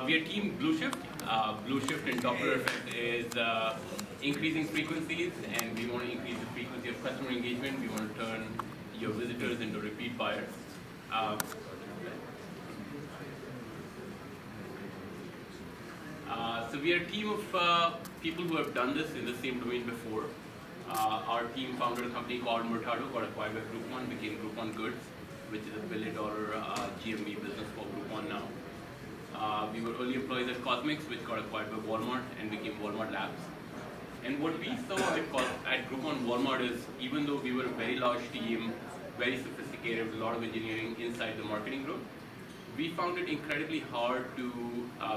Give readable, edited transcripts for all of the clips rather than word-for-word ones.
We are Team Blue Shift. Blue Shift and Doppler effect is increasing frequencies, and we want to increase the frequency of customer engagement. We want to turn your visitors into repeat buyers. So we are a team of people who have done this in the same domain before. Our team founded a company called Murtado, got acquired by Groupon, became Groupon Goods, which is a $1 billion GMV business for Groupon now. We were early employees at Cosmics, which got acquired by Walmart and became Walmart Labs. And what we saw at Groupon Walmart is, even though we were a very large team, very sophisticated, a lot of engineering inside the marketing group, we found it incredibly hard to,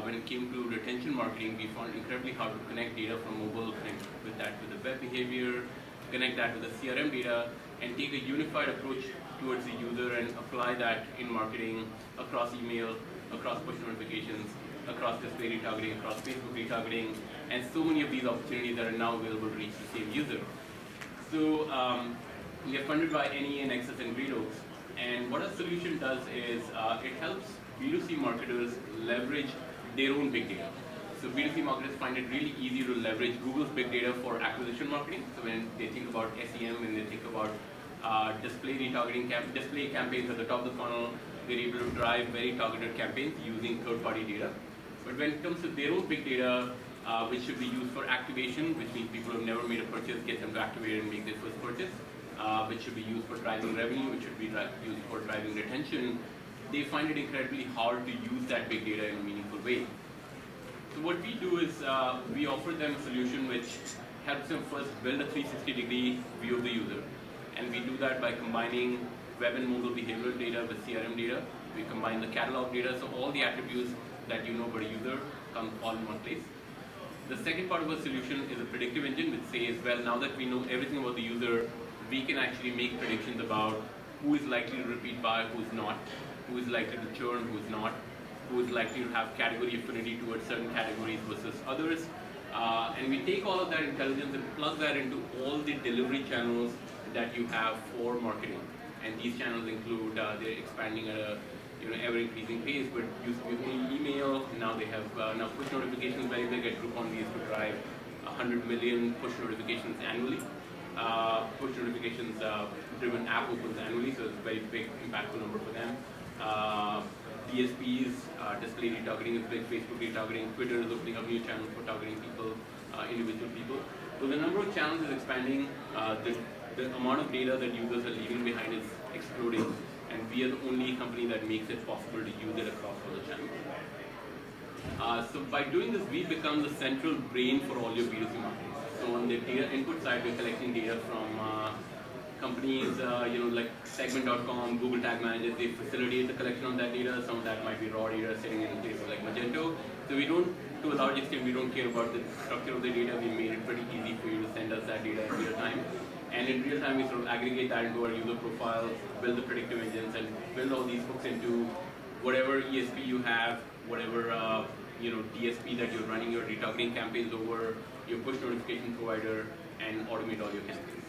when it came to retention marketing, we found it incredibly hard to connect data from mobile, connect with that with the web behavior, connect that with the CRM data, and take a unified approach towards the user and apply that in marketing across email, across push notifications, across display retargeting, across Facebook retargeting, and so many of these opportunities that are now available to reach the same user. So we are funded by NE and Nexus and Great Oaks. And what our solution does is it helps B2C marketers leverage their own big data. So B2C marketers find it really easy to leverage Google's big data for acquisition marketing. So when they think about SEM, when they think about display retargeting, display campaigns at the top of the funnel, they're able to drive very targeted campaigns using third-party data. But when it comes to their own big data, which should be used for activation, which means people who have never made a purchase, get them to activate and make their first purchase, which should be used for driving revenue, which should be used for driving retention, they find it incredibly hard to use that big data in a meaningful way. So what we do is we offer them a solution which helps them first build a 360-degree view of the user. And we do that by combining web and mobile behavioral data with CRM data. We combine the catalog data, so all the attributes that you know about a user come all in one place. The second part of our solution is a predictive engine which says, well, now that we know everything about the user, we can actually make predictions about who is likely to repeat buy, who's not, who is likely to churn, who's not, who is likely to have category affinity towards certain categories versus others. And we take all of that intelligence and plug that into all the delivery channels that you have for marketing. And these channels include, they're expanding at a ever-increasing pace, but used to be only email. Now they have now push notifications very big. At Groupon, we used to drive 100 million push notifications annually. Push notifications driven app opens annually, so it's a very big, impactful number for them. DSPs, display retargeting is big, Facebook retargeting, Twitter is opening up new channels for targeting people, individual people. So the number of channels is expanding. The amount of data that users are leaving behind is exploding, and we are the only company that makes it possible to use it across all the channels. So by doing this, we become the central brain for all your B2C marketing. So on the data input side, we're collecting data from companies, like Segment.com, Google Tag Managers. They facilitate the collection of that data. Some of that might be raw data sitting in places like Magento. So we don't, to a large extent, we don't care about the structure of the data. We made it pretty easy for you to send us that data in real time. And in real time, we sort of aggregate that into our user profile, build the predictive engines, and build all these hooks into whatever ESP you have, whatever DSP that you're running your retargeting campaigns over, your push notification provider, and automate all your campaigns.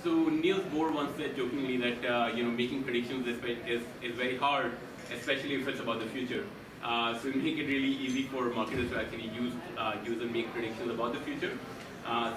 So Niels Bohr once said jokingly that making predictions is very hard, especially if it's about the future. So we make it really easy for marketers to actually use and make predictions about the future.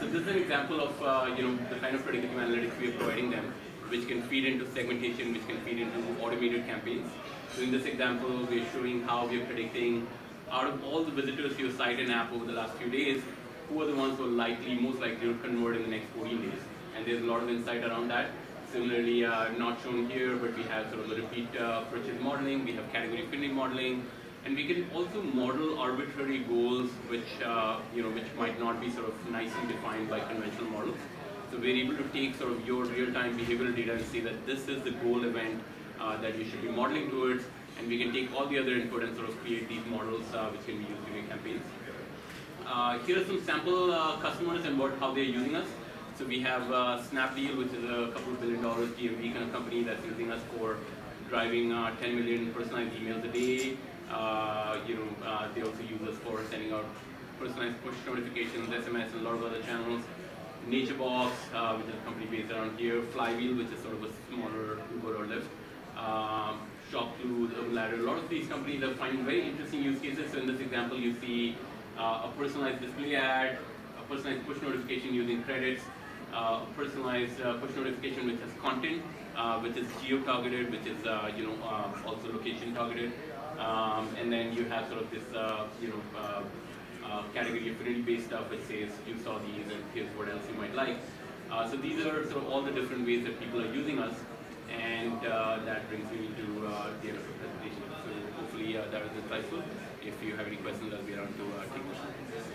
So this is an example of the kind of predictive analytics we are providing them, which can feed into segmentation, which can feed into automated campaigns. So in this example, we're showing how we're predicting out of all the visitors to your site and app over the last few days, who are the ones who are most likely to convert in the next 14 days. And there's a lot of insight around that. Similarly, not shown here, but we have sort of the repeat purchase modeling, we have category affinity modeling, and we can also model arbitrary goals which might not be sort of nicely defined by conventional models. So we're able to take sort of your real-time behavioral data and say that this is the goal event that you should be modeling towards, and we can take all the other input and sort of create these models which can be used in your campaigns. Here are some sample customers and how they're using us. So we have Snapdeal, which is a couple of $1 billion GMV kind of company that's using us for driving 10 million personalized emails a day. They also use us for sending out personalized push notifications, SMS, and a lot of other channels. NatureBox, which is a company based around here. Flywheel, which is sort of a smaller Uber or Lyft. ShopClues, Urban Ladder, a lot of these companies are finding very interesting use cases. So in this example, you see a personalized display ad, a personalized push notification using credits, a personalized push notification which has content, which is geo-targeted, which is also location-targeted, and then you have sort of this category affinity-based stuff which says you saw these and here's what else you might like. So these are sort of all the different ways that people are using us, and that brings me to the end of the presentation. So hopefully that was insightful. If you have any questions, I'll be around to take questions.